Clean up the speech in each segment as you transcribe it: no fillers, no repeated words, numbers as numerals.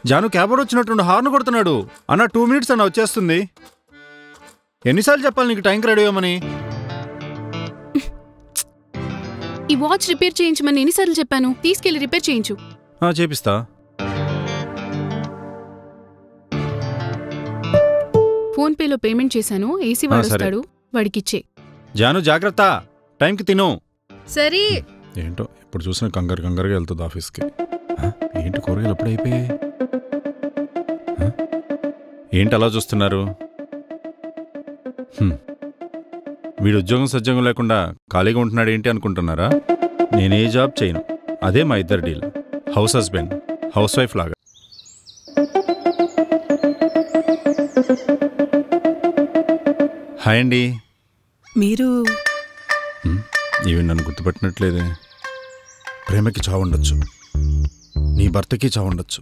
జాను క్యాబర్ వచ్చినట్టు హార్న్ కొడుతున్నాడు. అన్న 2 minutes అన్న వచ్చేస్తుంది. ఎన్నిసార్లు చెప్పాలి నీకు టైంకి రెడీ అవ్వమని? ఈ వాచ్ రిపేర్ చేయించమని ఎన్నిసార్లు చెప్పాను? తీసుకెళ్లి రిపేర్ చేయించు. చేపిస్తా. ఫోన్ పేలో పేమెంట్ చేశాను. ఏసీ వాడొస్తాడు, వాడికిచ్చే. జాను జాగ్రత్త, టైంకి తిను. సరే. ఏంటో ఇప్పుడు చూసిన కంగారుగా వెళ్తుంది ఆఫీస్కి. ఏంటి కూరగాయలు ఎప్పుడు అయిపోయాయి? ఏంటి అలా చూస్తున్నారు? వీడు ఉద్యోగం సద్యోగం లేకుండా ఖాళీగా ఉంటున్నాడు ఏంటి అనుకుంటున్నారా? నేనే జాబ్ చేయను, అదే మా ఇద్దరు deal. House husband, house wife లాగా. హాయ్ అండి. మీరు ఇవి నన్ను గుర్తుపెట్టినట్లేదే. ప్రేమకి చావుండొచ్చు, నీ భర్తకి చావుండొచ్చు,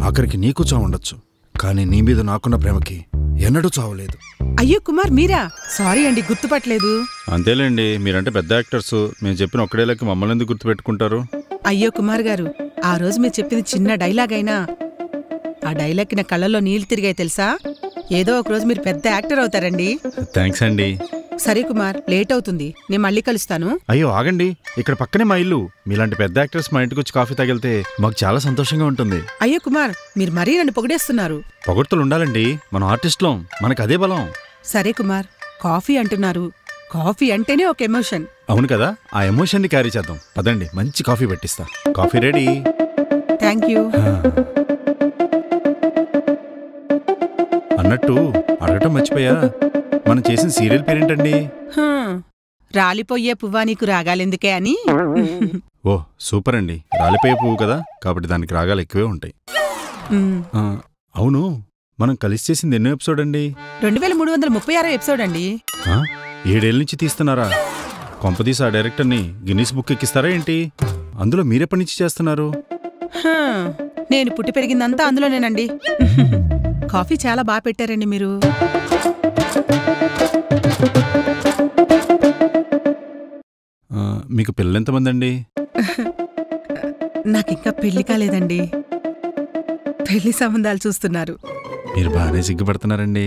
ఆఖరికి నీకు చావుండొచ్చు, కానీ నీ మీద నాకున్న ప్రేమకి ఎన్నడూ చావలేదు. అయ్యో కుమార్, మీరా? సారీ అండి, గుర్తుపట్టలేదు. అంతేలేండి, మీరంటే పెద్ద యాక్టర్స్. మేము చెప్పిన ఒక్కడేళ్ళకి మమ్మల్ని ఎందుకు గుర్తుపెట్టుకుంటారు? అయ్యో కుమార్ గారు, ఆ రోజు మీరు చెప్పింది చిన్న డైలాగ్ అయినా ఆ డైలాగ్కి నా కళ్ళల్లో నీళ్లు తిరిగాయి తెలుసా? ఏదో ఒక రోజు మీరు పెద్ద యాక్టర్ అవుతారండి. థ్యాంక్స్ అండి. సరే కుమార్, లేట్ అవుతుంది, నేను మళ్ళీ కలుస్తాను. అయ్యో ఆగండి, ఇక్కడ పక్కనే మా ఇల్లు. మీలాంటి పెద్ద యాక్టర్స్ మా ఇంటికి వచ్చి కాఫీ తాగితే మాకు చాలా సంతోషంగా ఉంటుంది. అయ్యో కుమార్, మీరు మరీ నన్ను పొగిడేస్తున్నారు. పొగడ్తలు ఉండాలండి, మనం ఆర్టిస్టులం, మనకు అదే బలం. సరే కుమార్, కాఫీ అంటున్నారు. కాఫీ అంటేనే ఒక ఎమోషన్. అవును కదా, ఆ ఎమోషన్ని క్యారీ చేద్దాం. పదండి, మంచి కాఫీ పెట్టిస్తా. Coffee ready. Thank you. అన్నట్టు అడగటం మర్చిపోయా, మనం చేసిన సీరియల్ పేరేంటండి? రాలిపోయే పువ్వా నీకు రాగాలెందుకే అని. ఓ సూపర్ అండి. రాలిపోయే పువ్వు కదా, కాబట్టి దానికి రాగాలు ఎక్కువే ఉంటాయి. అవును, మనం కలిసి చేసింది ఎన్నో ఎపిసోడ్ అండి? 2336 ఎపిసోడ్ అండి. 7 ఏళ్ళ నుంచి తీస్తున్నారా? కొంపదీసి ఆ డైరెక్టర్ని గిన్నీస్ బుక్ ఎక్కిస్తారా ఏంటి? అందులో మీరెప్పటి నుంచి చేస్తున్నారు? నేను పుట్టి పెరిగిందంతా అందులోనేనండి. కాఫీ చాలా బాగా పెట్టారండి మీరు. మీకు పిల్లలెంతమంది అండి? నాకింకా పెళ్లి కాలేదండి. పెళ్లి సంబంధాలు చూస్తున్నారు. మీరు బాగానే సిగ్గుపడుతున్నారండి.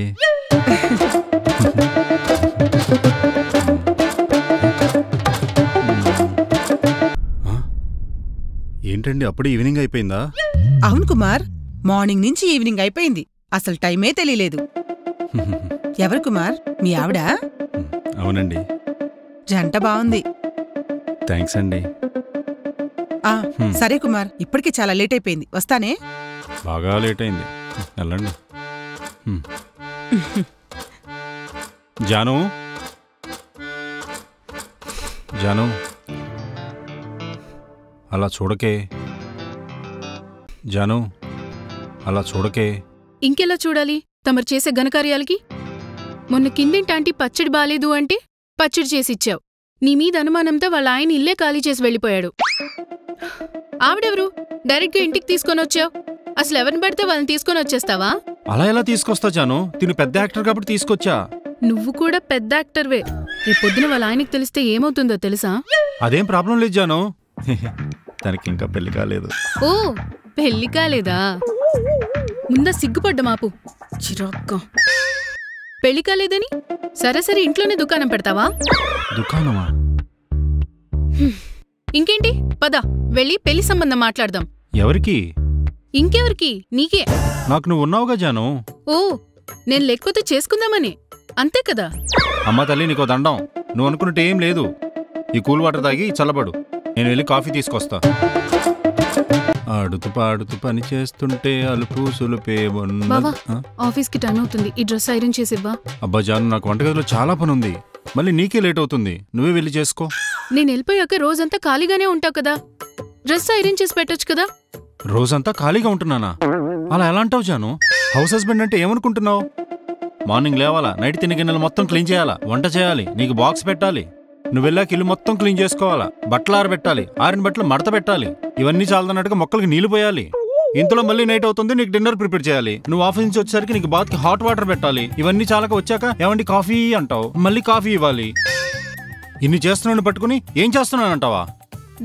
ఏంటండి అప్పుడే ఈవినింగ్ అయిపోయిందా? అవును కుమార్, మార్నింగ్ నుంచి ఈవినింగ్ అయిపోయింది, అసలు టైమే తెలియలేదు. ఎవరు కుమార్, మీ ఆవిడ? అవునండి. జంట బాగుంది. థ్యాంక్స్ అండి. సరే కుమార్, ఇప్పటికి చాలా లేట్ అయిపోయింది, వస్తానే. బాగా లేట్ అయింది, వెళ్ళండి. జాను, జాను అలా చూడకే. జాను అలా చూడకే. ఇంకెలా చూడాలి తమరు చేసే ఘనకార్యాలకి? మొన్న కిందేంటాంటి పచ్చడి బాలేదు అంటే పచ్చడి చేసిచ్చావు. నీ మీద అనుమానంతో వాళ్ళ ఆయన ఇల్లే ఖాళీ చేసి వెళ్ళిపోయాడు. ఆవిడెవరు? డైరెక్ట్గా ఇంటికి తీసుకొనొచ్చావు. అసలు ఎవరిని పడితే వాళ్ళని తీసుకొని వచ్చేస్తావా? అలా ఎలా తీసుకొస్తా జాను? తిను పెద్ద యాక్టర్ కాబట్టి తీసుకొచ్చా. నువ్వు కూడా పెద్ద యాక్టర్వే. రేపొద్దున వాళ్ళ ఆయనకి తెలిస్తే ఏమవుతుందో తెలుసా? అదేం ప్రాబ్లం లేదు జాను, తనకి ఇంకా పెళ్లి కాలేదు. ఓ, పెళ్లి కాలేదా? ముందా సిగ్గుపడ్డా మాపు. చిరాక్క. పెళ్లి కాలేదని సరే సరే ఇంట్లోనే దుకాణం పెడతావా? దుకాణమా? ఇంకేంటి, పద వెళ్ళి పెళ్లి సంబంధం మాట్లాడదాం. ఎవరికి? ఇంకెవరికి, నీకే. నాకు నువ్వు ఉన్నావుగా జాను. ఓ, నేను లేకపోతే చేసుకుందామని, అంతే కదా? అమ్మ తల్లి, నీకో దండం. నువ్వు అనుకున్నట్టు ఏం లేదు. ఈ కూల్ వాటర్ తాగి చల్లబడు, నేను వెళ్ళి కాఫీ తీసుకొస్తా. ఆడుతూ పాడుతూ పని చేస్తుంటే అలుపు సులుపే. ఆఫీస్కి టైం అవుతుంది, ఈ డ్రెస్ ఐరన్ చేసివ్వా. అబ్బా జాను, నాకు వంటగదిలో చాలా పని ఉంది, మళ్ళీ నీకే లేట్ అవుతుంది. నువ్వే వెళ్ళి చేసుకో. నేను వెళ్ళిపోయాక రోజంతా ఖాళీగానే ఉంటావు కదా, డ్రెస్ ఐరన్ చేసి పెట్టొచ్చు కదా. రోజంతా ఖాళీగా ఉంటున్నానా? అలా ఎలా అంటావు జాను? హౌస్ హస్బెండ్ అంటే ఏమనుకుంటున్నావు? మార్నింగ్ లేవాలా, నైట్ తిని గిన్నెలు మొత్తం క్లీన్ చేయాలా, వంట చేయాలి, నీకు బాక్స్ పెట్టాలి, నువ్వు వెళ్ళాక ఇల్లు మొత్తం క్లీన్ చేసుకోవాలా, బట్టలు ఆరబెట్టాలి, ఆరిన బట్టలు మడత పెట్టాలి, ఇవన్నీ చాలదన్నట్టుగా మొక్కలకి నీళ్లు పోయాలి. ఇంతలో మళ్ళీ నైట్ అవుతుంది, నీకు డిన్నర్ ప్రిపేర్ చేయాలి, నువ్వు ఆఫీస్ నుంచి వచ్చేసరికి నీకు బాత్కి హాట్ వాటర్ పెట్టాలి. ఇవన్నీ చాలక వచ్చాక ఏమండి కాఫీ అంటావు, మళ్ళీ కాఫీ ఇవ్వాలి. ఇన్ని చేస్తున్నాను పట్టుకుని ఏం చేస్తున్నానంటావా?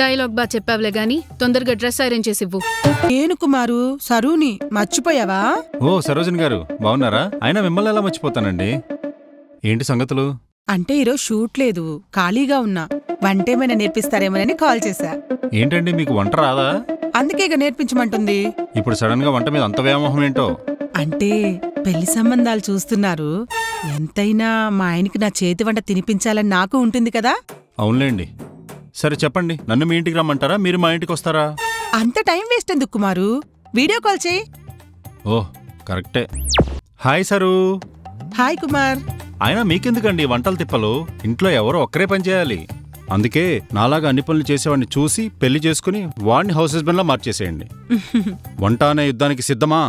డైలాగ్ బా చెప్పావులే గాని తొందరగా డ్రెస్ అరేంజ్ చేసివ్వు. నేను కుమారు సరూని మర్చిపోయావా? ఓ సరోజన్ గారు బాగున్నారా? అయినా మిమ్మల్ని ఎలా మర్చిపోతానండి. ఏంటి సంగతులు? అంటే ఈరోజు షూట్ లేదు, ఖాళీగా ఉన్నా. వంటేమైనా నేర్పిస్తారేమోనని కాల్ చేశా. ఏంటండి మీకు వంట రాదా? అందుకే ఇక నేర్పించమంటుంది. ఇప్పుడు సడన్ గా వంట మీద అంత వ్యామోహం ఏంటో? అంటే పెళ్లి సంబంధాలు చూస్తున్నారు. ఎంతైనా మా ఆయనకి నా చేతి వంట తినిపించాలని నాకు ఉంటుంది కదా. అవునులేండి. సరే చెప్పండి, నన్ను మీ ఇంటికి రమ్మంటారా, మీరు మా ఇంటికి వస్తారా? అంత టైం వేస్ట్ ఎందుకు కుమారు, వీడియో కాల్ చేయి. ఓ కరెక్టే. Hi sir. హాయ్ కుమార్. అయినా మీకెందుకండి వంటలు తిప్పలు? ఇంట్లో ఎవరో ఒక్కరే పని చేయాలి. అందుకే నాలాగా అన్ని పనులు చేసేవాడిని చూసి పెళ్లి చేసుకుని వాడిని హౌస్ హస్బెండ్ లా మార్చేసేయండి. వంట అనే యుద్ధానికి సిద్ధమా?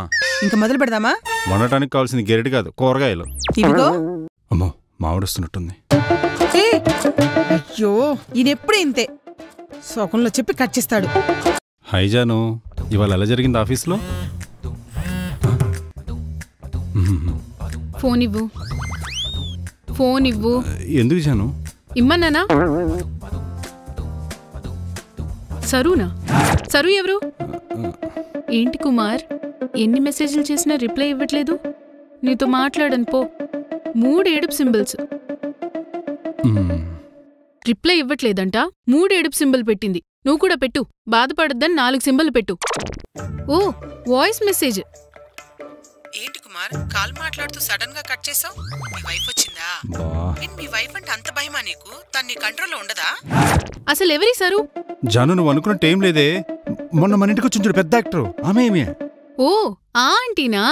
ఇంకా మొదలు పెడదామా? వండటానికి కావాల్సింది గెరిటి కాదు, కూరగాయలు. ఇవిగో. అమ్మో మావిడొస్తున్నట్టుంది. ఏ, అయ్యో ఈయనెప్పుడు ఇంతే, సోకంలో చెప్పి కట్ చేస్తాడు. హై జాను, ఇవాళ ఎలా జరిగింది ఆఫీస్లో? ఫోన్ ఇవ్వు. ఫోన్ ఇవ్వు. ఎందుకు జాను? ఇమ్మన్నానా? సరూనా? సరు ఎవరు? ఏంటి కుమార్, ఎన్ని మెసేజ్లు చేసినా రిప్లై ఇవ్వట్లేదు? నీతో మాట్లాడను పో. 3 ఏడుపు సింబల్స్. రిప్లై ఇవ్వట్లేదంట, 3 ఏడుపు సింబల్ పెట్టింది. నువ్వు కూడా పెట్టు, బాధపడద్దని 4 సింబల్ పెట్టు. ఓ వాయిస్ మెసేజ్. ఏంటి కుమార్, కాల్ మాట్లాడుతూ సడన్ గా కట్ చేసావు? మీ వైఫ్ వచ్చిందా? మీ వైఫ్ అంటే అంత భయమా నీకు? తను నీ కంట్రోల్లో ఉండదా? అసలు ఎవరి సరు? జాను నువ్వు అనుకున్నట్టు ఏం లేదే. మొన్న మన ఇంటికి వచ్చింది పెద్ద యాక్టర్, ఆమె ఏమే. ఓ ఆ ఆంటీనా?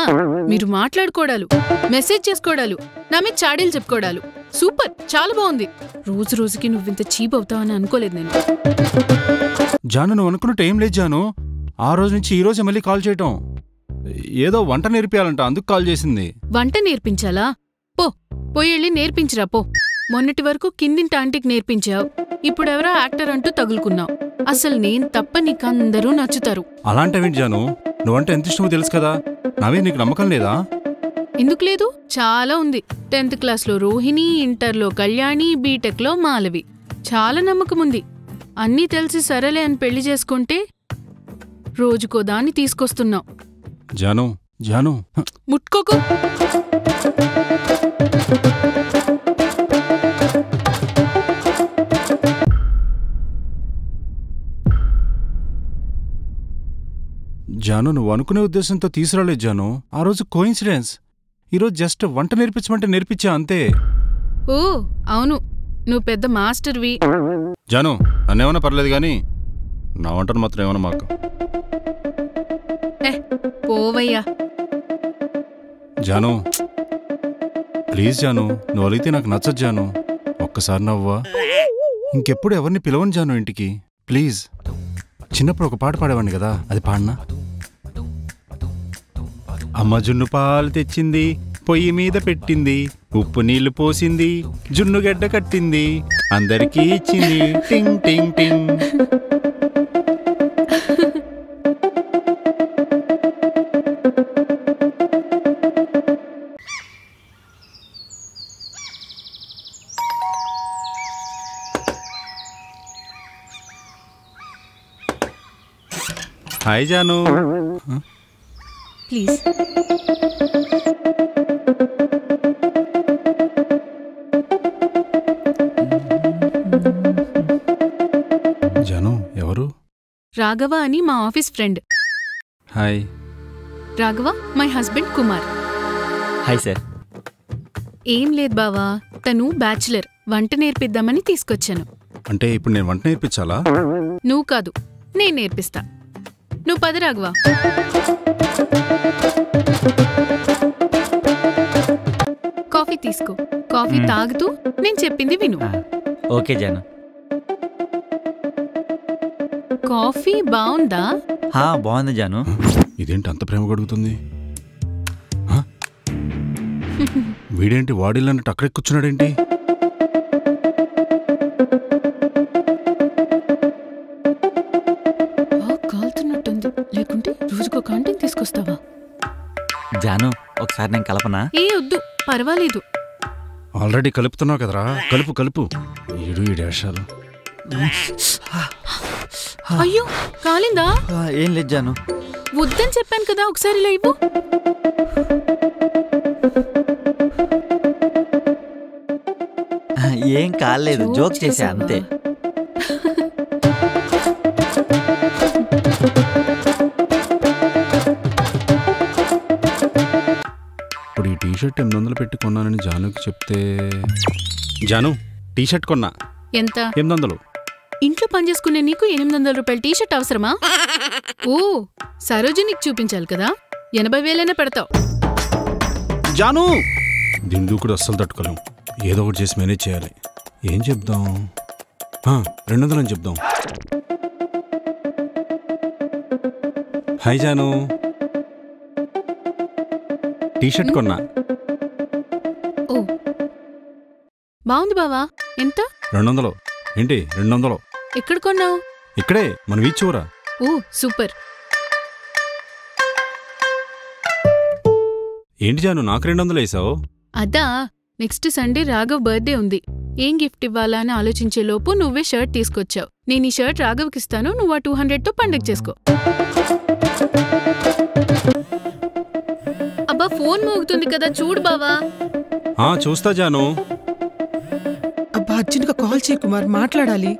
మీరు మాట్లాడుకోవడాలు, మెసేజ్ చేసుకోవడాలు, నా మీద చాడీలు చెప్పుకోవడాలు. సూపర్, చాలా బాగుంది. రోజు రోజుకి నువ్వింత చీప్ అవుతావని అనుకోలేదు నేను. జాను నువ్వు అనుకున్నట్టు ఏం లేదు జాను. ఆ రోజు నుంచి ఈ రోజు మళ్ళీ కాల్ చేయటం. ఏదో వంట నేర్పియాలంట, అందుకు కాల్ చేసింది. వంట నేర్పించాలా? పో పోయెళ్ళి నేర్పించిరా పో. మొన్నటి వరకు కిందింటి ఆంటీకి నేర్పించావు, ఇప్పుడెవరో యాక్టర్ అంటూ తగులుకున్నావు. అసలు నేను తప్ప నీకందరూ నచ్చుతారు. అలాంటివేంటి జాను, నువ్వంటే ఎంత ఇష్టమో తెలుసు కదా. నావే నీకు నమ్మకం లేదా? ఎందుకు లేదు, చాలా ఉంది. 10th క్లాస్లో రోహిణి, ఇంటర్లో కళ్యాణి, బీటెక్లో మాలవి. చాలా నమ్మకముంది. అన్నీ తెలిసి సరేలే అని పెళ్లి చేసుకుంటే రోజుకో దాన్ని తీసుకొస్తున్నావు. జాను జాను ముట్టుకోకు. జాను నువ్వు అనుకునే ఉద్దేశంతో తీసుకురాలేదు జాను. ఆ రోజు కోయిన్సిడెన్స్. ఈరోజు జస్ట్ వంట నేర్పించమంటే నేర్పించా అంతే. ఓ అవును, నువ్వు పెద్ద మాస్టర్వి. జాను నన్నేమన్నా పర్లేదు గాని నా వంటను మాత్రం ఏమన్నా మాకు. పోవయ్యా. జాను ప్లీజ్ జాను, నువ్వు అలిగితే నాకు నచ్చదు జాను. ఒక్కసారి నవ్వా. ఇంకెప్పుడు ఎవరిని పిలవను జాను ఇంటికి, ప్లీజ్. చిన్నప్పుడు ఒక పాట పాడేవాడిని కదా, అది పాడనా? అమ్మ జున్ను పాలు తెచ్చింది, పొయ్యి మీద పెట్టింది, ఉప్పు నీళ్లు పోసింది, జున్ను గడ్డ కట్టింది, అందరికీ ఇచ్చింది, టింగ్ టింగ్ టింగ్. హాయ్ జాను. ప్లీజ్. జాను ఎవరు? రాఘవ అని మా office friend. Hi. Raghava my husband Kumar. Hi sir. ఏం లేదు బావా, తను బ్యాచులర్, వంట నేర్పిద్దామని తీసుకొచ్చాను. అంటే ఇప్పుడు నేను వంట నేర్పించాలా? నువ్వు కాదు, నేను నేర్పిస్తా. నువ్వు పద రాఘవ. కాఫీ తీసుకో. కాఫీ తాగుతూ నేను చెప్పింది విను. ఓకే జాను. కాఫీ బావుందా? బాగుంది జాను. ఇదేంటి అంత ప్రేమ కడుగుతుంది? వీడేంటి వాడిల్లన్నట్టు అక్కడే కూర్చున్నాడేంటి? కాలుతున్నట్టుంది, లేకుంటే రోజుకో కాంటీన్ తీసుకొస్తావా? జాను ఒకసారి నేను కలపనా? ఏ వద్దు, పర్వాలేదు. ఆల్రెడీ కలుపుతున్నావు కదరా, కలుపు కలుపు. ఈడు ఈ డేషాలు. అయ్యో కాలిందా? ఏం లేదు జాను. వద్దని చెప్పాను కదా, ఒకసారి ఇలా ఇవ్వు. ఏం కాలేదు, జోక్ చేసా అంతే. ఇప్పుడు ఈ టీషర్ట్ 800 పెట్టి కొన్నానని జానుకి చెప్తే, జాను టీషర్ట్ కొన్నా. ఎంత? 800. ఇంట్లో పనిచేసుకునే నీకు 800 రూపాయల టీషర్ట్ అవసరమా? ఓ సరోజినికి చూపించాలి కదా, 80,000 పెడతావు. జాను దీని దూకుడు అస్సలు తట్టుకోలేం. ఏదో ఒకటి చేసి మేనేజ్ చేయాలి. ఏం చెప్దాం? 200 అని చెప్దాం. హాయ్ జాను, టీషర్ట్ కొన్నా. ఓ బాగుంది బావా. ఎంత? 200. ఏంటి 200? ఎక్కడ కొన్నావు? ఇక్కడే మన వీచ్ ఊరా. ఓ సూపర్. ఏంటి జాను నాకు 200 వేసావు? అదా, నెక్స్ట్ సండే రాఘవ్ బర్త్డే ఉంది. ఏం గిఫ్ట్ ఇవ్వాలా అని ఆలోచించే లోపు నువ్వే షర్ట్ తీసుకొచ్చావు. నేను ఈ షర్ట్ రాఘవ్కి ఇస్తాను, నువ్వు ఆ 200తో పండగ చేసుకో. అబ్బా ఫోన్ మోగుతుంది కదా, చూడు బావా. చూస్తా జాను. అబ్బా అర్జెంట్గా కాల్ చేయి కుమార్, మాట్లాడాలి.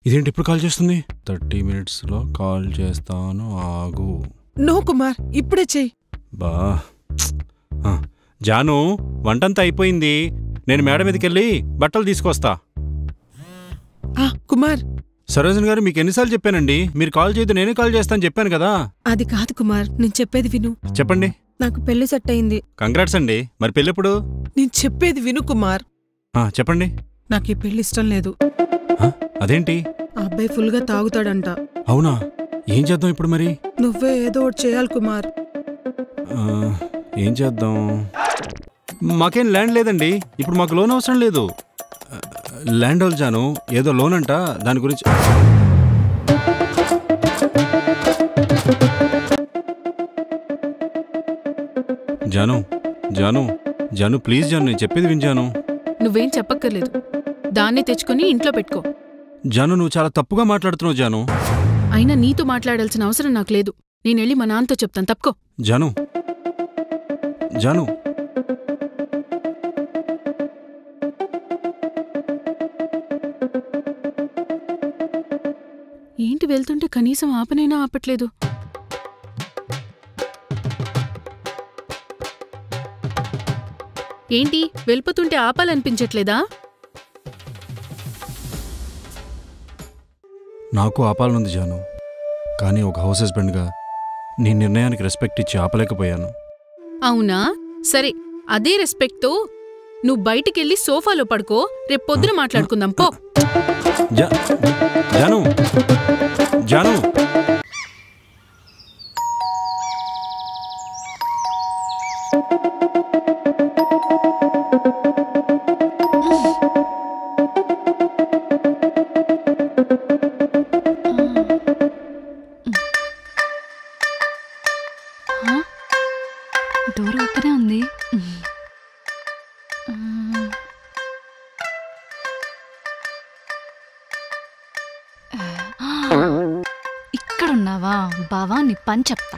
ఇదేంటి ఇప్పుడు కాల్ చేస్తుంది? 30 minutesలో కాల్ చేస్తాను, ఆగు. నో కుమార్, ఇప్పుడే చెయ్యి. బా జాను, వంటంతా అయిపోయింది. నేను మేడ మీదకెళ్ళి బట్టలు తీసుకొస్తా. కుమార్. సరోజన్ గారు, మీకు ఎన్నిసార్లు చెప్పానండి, మీరు కాల్ చేయదు నేనే కాల్ చేస్తాను చెప్పాను కదా. అది కాదు కుమార్, నేను చెప్పేది విను. చెప్పండి. నాకు పెళ్లి సెట్ అయింది. కంగ్రాట్స్ అండి. మరి పెళ్ళెప్పుడు? నేను చెప్పేది విను కుమార్. చెప్పండి. నాకు ఈ పెళ్లి ఇష్టం లేదు. అదేంటి? ఆ అబ్బాయి ఫుల్గా తాగుతాడంట. అవునా? ఏం చేద్దాం ఇప్పుడు మరి? నువ్వే ఏదో ఒకటి చేయాలి కుమార్. ఏం చేద్దాం? మాకేం ల్యాండ్ లేదండి, ఇప్పుడు మాకు లోన్ అవసరం లేదు. ల్యాండ్ హోల్ జాను, ఏదో లోన్ అంట, దాని గురించి. జాను జాను జాను ప్లీజ్ జాను, నేను చెప్పేది వింజాను. నువ్వేం చెప్పక్కర్లేదు, దాన్ని తెచ్చుకుని ఇంట్లో పెట్టుకో. జాను నువ్వు చాలా తప్పుగా మాట్లాడుతున్నావు జాను. అయినా నీతో మాట్లాడాల్సిన అవసరం నాకు లేదు. నేనెళ్ళి మా నాన్నతో చెప్తాను, తప్పుకో. జాను జాను ఏంటి వెళ్తుంటే కనీసం ఆపనైనా ఆపట్లేదు. ఏంటి వెళ్ళిపోతుంటే ఆపాలనిపించట్లేదా? నాకు ఆపాలనుంది జాను, కానీ ఒక హౌస్ హస్బెండ్గా నీ నిర్ణయానికి రెస్పెక్ట్ ఇచ్చి ఆపలేకపోయాను. అవునా? సరే, అదే రెస్పెక్ట్తో నువ్వు బయటికెళ్ళి సోఫాలో పడుకో, రేపు పొద్దున మాట్లాడుకుందాం పో. జాను జాను డోర్ ఓపెనే ఉంది. ఇక్కడున్నావా బావా, నీ పని చెప్తా.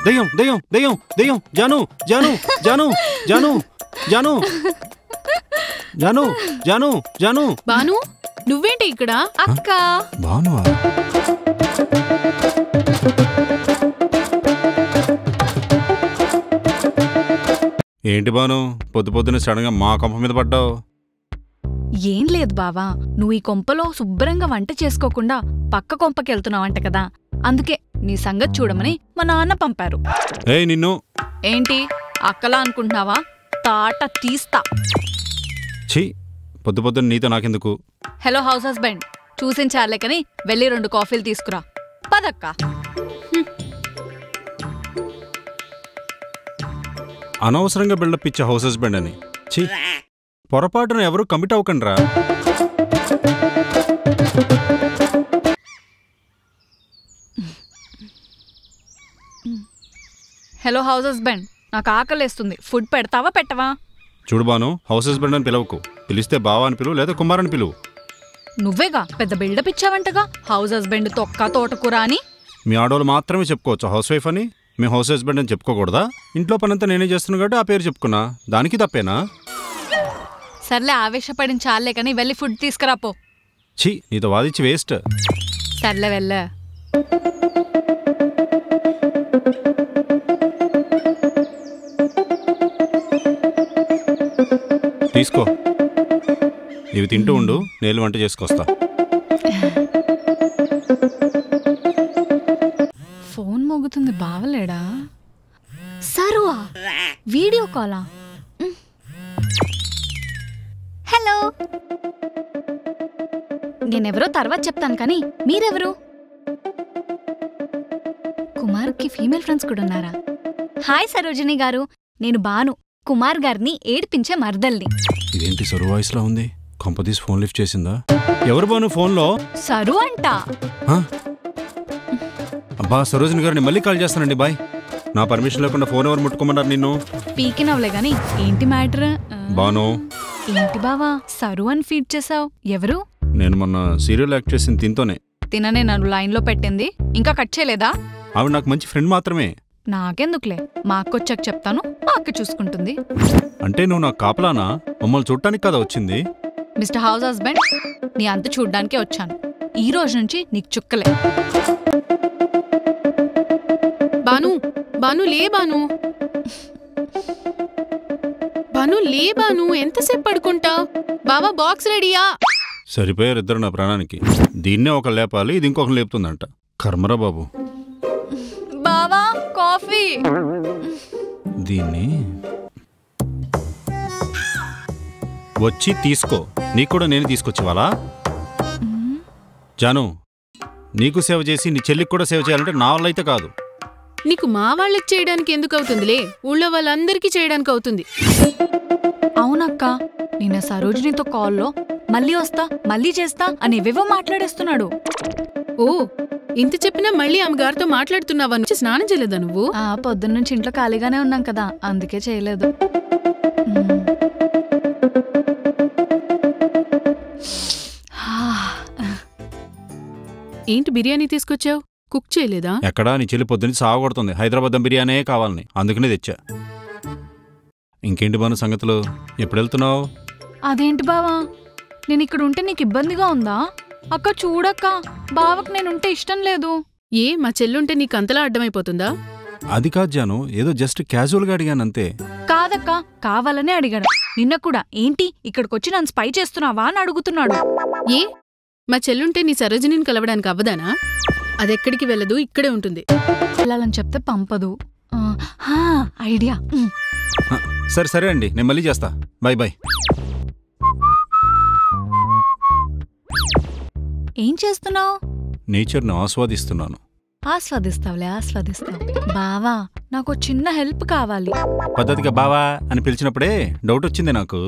దయ్యం దయ్యం దయ్యం దయ్యం జాను జాను జాను జాను జాను జాను జాను జాను బాను, నువ్వేంటి ఇక్కడ? అక్క బాను ఏంటి బాను, పొద్దు పొద్దున సడన్ గా మా కొంప మీద పడ్డావు? ఏం లేదు బావా, నువ్వు ఈ కొంపలో శుభ్రంగా వంట చేసుకోకుండా పక్క కొంపకెళ్తున్నావంట కదా, అందుకే నీ సంగతి చూడమని మా నాన్న పంపారు. ఏయ్ నిన్ను. ఏంటి అక్కలా అనుకుంటున్నావా? తాట తీస్తా. ఛీ, పొద్దు పొద్దున్న నీతో నాకెందుకు? హలో హౌస్ హస్బెండ్, చూసించాలే కని వెళ్ళి 2 కాఫీలు తీసుకురా పదక్క. అనవసరంగా బిల్డప్ ఇచ్చే హౌస్ హస్బెండ్ అని. ఛీ, పొరపాటున ఎవరు కమిట్ అవ్వకండ్రా. హలో హౌస్ హస్బెండ్, నాకు ఆకలేస్తుంది, ఫుడ్ పెడతావా పెట్టవా? చూడు బాను, హౌస్ హస్బెండ్ అని పిలవకు. పిలిస్తే బావా అని పిలువు, లేదా కుమార్ అని పిలువు. నువ్వేగా పెద్ద బిల్డప్ ఇచ్చావంటగా హౌస్ హస్బెండ్ తొక్క తోటకూర అని. మీ ఆడవాళ్ళు మాత్రమే చెప్పుకోవచ్చు హౌస్ వైఫ్ అని. మేము హౌస్ హస్బెండ్ అని చెప్పుకోకూడదా? ఇంట్లో పనంతా నేనే చేస్తున్నా కాబట్టి ఆ పేరు చెప్పుకున్నా. దానికి తప్పేనా? సర్లే ఆవేశపడిన చాలే కానీ వెళ్ళి ఫుడ్ తీసుకురాపో. ఛీ, నీతో వాదించి వేస్ట్. సర్లే వెళ్ళ. తీసుకో, ఇవి తింటూ ఉండు, నేను వంట చేసుకొస్తా. ఫోన్ మోగుతుంది, బావలేడా? సరువా వీడియో కాలా? హలో, నేనెవరో తర్వాత చెప్తాను కానీ మీరెవరు? కుమార్కి ఫీమేల్ ఫ్రెండ్స్ కూడా ఉన్నారా? హాయ్ సరోజిని గారు, నేను బాను, కుమార్ గారిని ఏడిపించే మర్దల్ని. ఇదేంటి సరు వాయిస్ లా ఉంది? కొంపదీసి ఫోన్ లిఫ్ట్ చేసిందా? ఎవరు బాను ఫోన్లో? సరు అంట. అబ్బా సరోజిని గారిని మళ్ళీ కాల్ చేస్తానండి, బాయ్. నా పర్మిషన్ లేకుండా ఫోన్ ఎవరు ముట్టుకోమన్నారు నిన్ను? పీకినవ్వలే గాని ఏంటి మ్యాటర్? బాను. ఏంటి బావా సరు అని ఫీడ్ చేసావు? ఎవరు? నేను మొన్న సీరియల్ యాక్ట్ చేసిన తింతోనే. తిననే నన్ను లైన్లో పెట్టింది, ఇంకా కట్ చేయలేదా? ఆవిడ నాకు మంచి ఫ్రెండ్ మాత్రమే. నాకెందుకులే, మా అక్క వచ్చాక చెప్తాను, మా అక్క చూసుకుంటుంది. అంటే నువ్వు నాకు కాపలానా? మమ్మల్ని చూడటానికి కదా వచ్చింది? మిస్టర్ హౌస్ హస్బెండ్, నీ అంత చూడ్డానికే వచ్చాను. ఈ రోజు నుంచి నీకు చుక్కలే. బాను, బాను లే బాను. బాను లే బాను, ఎంతసేపు పడుకుంటావు? బావా బాక్స్ రెడీయా? సరిపోయారు ఇద్దరు నా ప్రాణానికి. దీన్నే ఒక లేపాలి, ఇది ఇంకొక లేపుతుందంట. కర్మరా బాబు. బావా కాఫీ. దీన్ని వచ్చి తీసుకో. నీకు కూడా నేను తీసుకొచ్చేవాలా? జాను, నీకు సేవ చేసి నీ చెల్లికి కూడా సేవ చేయాలంటే నా వల్ల అయితే కాదు. నీకు మా వాళ్ళకి చేయడానికి ఎందుకు అవుతుందిలే, ఊళ్ళో వాళ్ళందరికీ చేయడానికి అవుతుంది. అవునక్క, నిన్న సరోజినితో కాల్లో మళ్ళీ వస్తా మళ్ళీ చేస్తా అనేవేవో మాట్లాడేస్తున్నాడు. ఓ, ఇంత చెప్పినా మళ్ళీ ఆమె గారితో మాట్లాడుతున్నావా? నుంచి స్నానం చేయలేదా నువ్వు? పొద్దున్నుంచి ఇంట్లో ఖాళీగానే ఉన్నాం కదా, అందుకే చేయలేదు. ఏంటి బిర్యానీ తీసుకొచ్చావు? కుక్ చేయలేదా? ఎక్కడా, నీ చెల్లి పొద్దున్న సాగొడుతుంది హైదరాబాద్ దమ్ బిర్యానీ కావాలని, అందుకనే తెచ్చా. ఇంకేంటి బాను సంగతులు? ఎప్పుడు వెళ్తున్నావు? అదేంటి బావా, నేను ఇక్కడ ఉంటే నీకు ఇబ్బందిగా ఉందా? అక్క చూడక్క, బావకు నేనుంటే ఇష్టం లేదు. ఏ, మా చెల్లుంటే నీకు అంతలా అడ్డమైపోతుందా? అది కాదు జాను, ఏదో జస్ట్ క్యాజువల్గా అడిగానంతే. కాదక్క, కావాలనే అడిగాడు. నిన్న కూడా ఏంటి ఇక్కడికొచ్చి నన్ను స్పై చేస్తున్నావా అని అడుగుతున్నాడు. ఏ, మా చెల్లుంటే నీ సరోజినిని కలవడానికి అవ్వదానా? అదెక్కడికి వెళ్ళదు, ఇక్కడే ఉంటుంది. వెళ్ళాలని చెప్తే పంపదు. ఐడియా. సరే సరే అండి, నేను మళ్ళీ చేస్తా. Bye bye. ఏం చేస్తున్నావు? నేచర్ను ఆస్వాదిస్తున్నాను. ఆస్వాదిస్తావులే, ఆస్వాదిస్తావు. బావా, నాకు చిన్న హెల్ప్ కావాలి. పద్ధతిగా బావా అని పిలిచినప్పుడే డౌట్ వచ్చింది నాకు.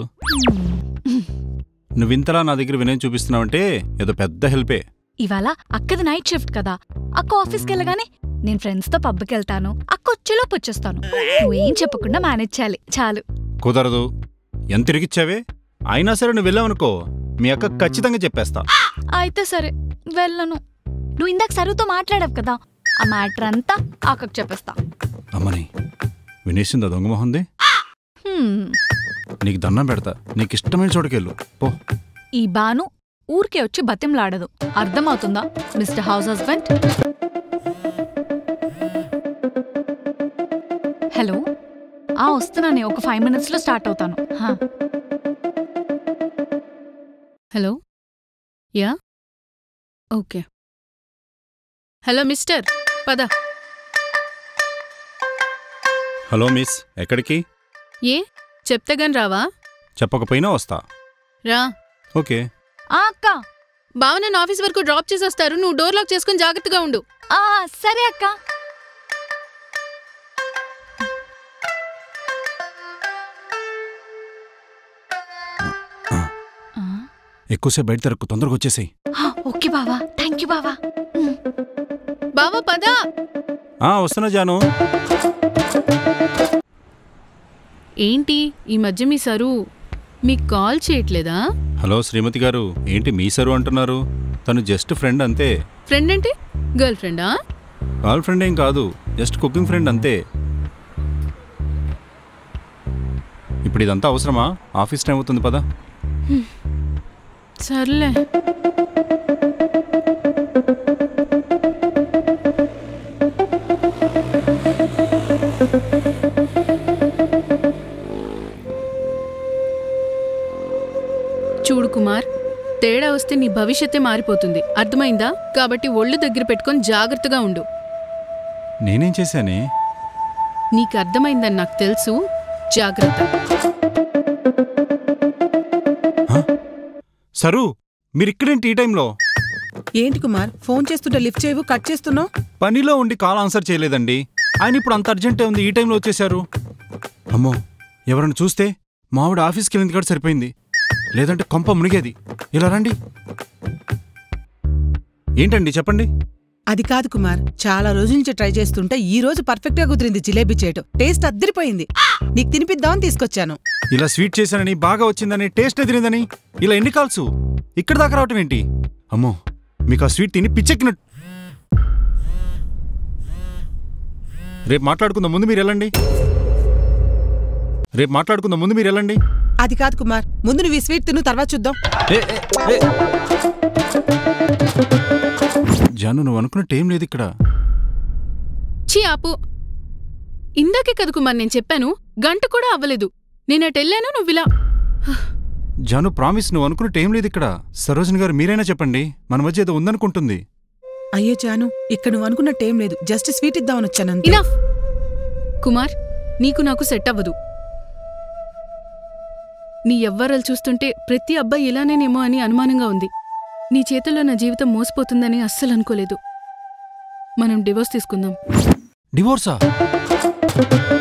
నువ్వింతలా నా దగ్గర వినయం చూపిస్తున్నావంటే ఏదో పెద్ద హెల్పే. ఇవాళ అక్కది నైట్ షిఫ్ట్ కదా, అక్క ఆఫీస్కి వెళ్ళగానే నేను ఫ్రెండ్స్తో పబ్కి వెళ్తాను, అక్క వచ్చేలోపు వచ్చేస్తాను. నువ్వేం చెప్పకుండా మేనేజ్ చేయాలి చాలు. కుదరదు. ఎంత తిరిగిచ్చావే? అయినా సరే నువ్వు వెళ్ళావనుకో, మీ అక్క ఖచ్చితంగా చెప్పేస్తా. అయితే సరే, వెళ్ళను. నువ్వు ఇందాక సరుతో మాట్లాడావు కదా, ఆ మ్యాటర్ అంతా అక్కకు చెప్పేస్తా. అమ్మని వినేసిందా దొంగమోహంది? నీకు దండం పెడతా, నీకు ఇష్టమైన చోటుకెళ్ళు పో. ఈ బాను ఊరికే వచ్చి బతింలాడదు, అర్థమవుతుందా మిస్టర్ హౌస్ హస్బెండ్? హలో, వస్తున్నానే, ఒక 5 minutesలో స్టార్ట్ అవుతాను. Hello, yeah, okay. Hello mister, పద. హలో మిస్, ఎక్కడికి? ఏ, చెప్తేగాని రావా? చెప్పకపోయినా వస్తా. రా. ఓకే. అక్క, బావ నన్ను ఆఫీస్ వరకు డ్రాప్ చేసి వస్తారు, నువ్వు డోర్ లాక్ చేసుకుని జాగ్రత్తగా ఉండు. సరే అక్క. ఎక్కువసేపు బయట తిరక్కు, తొందరగా వచ్చేసాయి. ఓకే బావా, థ్యాంక్ యూ బావా. బావా పద. వస్తున్నా జాను. ఏంటి ఈ మధ్య మీ సరు మీకు కాల్ చేయట్లేదా? హలో శ్రీమతి గారు, ఏంటి మీ సరు అంటున్నారు? తను జస్ట్ ఫ్రెండ్ అంతే. ఫ్రెండ్ అంటే గర్ల్ ఫ్రెండా? గర్ల్ ఫ్రెండ్ ఏం కాదు, జస్ట్ కుకింగ్ ఫ్రెండ్ అంతే. ఇప్పుడు ఇదంతా అవసరమా? ఆఫీస్ టైం అవుతుంది పదా. సర్లే. చూడు కుమార్, తేడా వస్తే నీ భవిష్యత్తే మారిపోతుంది, అర్థమైందా? కాబట్టి ఒళ్ళు దగ్గర పెట్టుకొని జాగ్రత్తగా ఉండు. నేనేం చేశానే? నీకు అర్థమైందని నాకు తెలుసు, జాగ్రత్త. సరు, మీరిక్కడేంటి ఈ టైంలో? ఏంటి కుమార్, ఫోన్ చేస్తుంటే లిఫ్ట్ చేయవు, కట్ చేస్తున్నావు? పనిలో ఉండి కాల్ ఆన్సర్ చేయలేదండి. ఆయన ఇప్పుడు అంత అర్జెంటే ఉంది, ఈ టైంలో వచ్చేశారు. అమ్మో, ఎవరైనా చూస్తే మావిడ ఆఫీస్కి వెళ్ళింది కూడా సరిపోయింది, లేదంటే కొంప మునిగేది. ఇలా రండి. ఏంటండి చెప్పండి. అది కాదు కుమార్, చాలా రోజుల నుంచి ట్రై చేస్తుంటే ఈ రోజు పర్ఫెక్ట్ గా కుదిరింది జిలేబీ చేయటం. టేస్ట్ అద్దరిపోయింది. నీకు తినిపిద్దామని తీసుకొచ్చాను. ఇలా స్వీట్ చేశానని, బాగా వచ్చిందని, టేస్ట్ ఎదిరిందని ఇలా ఎన్ని కాల్స్? ఇక్కడ దాకా రావటం ఏంటి? అమ్మో, మీకు ఆ స్వీట్ తిని పిచ్చెక్కినట్టు. రేపు మాట్లాడుకుందాం, ముందు మీరు వెళ్ళండి. అది కాదు కుమార్, ముందు నువ్వు ఈ స్వీట్ తిను, తర్వాత చూద్దాం. జాను, నువ్వు అనుకున్నట్టు ఏం లేదు ఇక్కడ. ఛీ ఆపు. ఇందాకే కదా కుమార్ నేను చెప్పాను, గంట కూడా అవ్వలేదు. నేనటెళ్ళాను, నువ్విలా. జాను ప్రామిస్, నువ్వు అనుకున్నట్టు ఏం లేదు ఇక్కడ. సరోజిని గారు మీరైనా చెప్పండి, మన మధ్య ఏదో ఉందనుకుంటుంది. అయ్యో జాను, ఇక్కడ నువ్వు అనుకున్నట్టేం లేదు, జస్ట్ స్వీట్ ఇద్దామని వచ్చాను. ఇనఫ్ కుమార్, నీకు నాకు సెట్ అవ్వదు. నీ ఎవ్వరలు చూస్తుంటే ప్రతి అబ్బాయి ఇలానేనేమో అని అనుమానంగా ఉంది. నీ చేతుల్లో నా జీవితం మోసపోతుందని అస్సలు అనుకోలేదు. మనం డివోర్స్ తీసుకుందాం. డివోర్సా?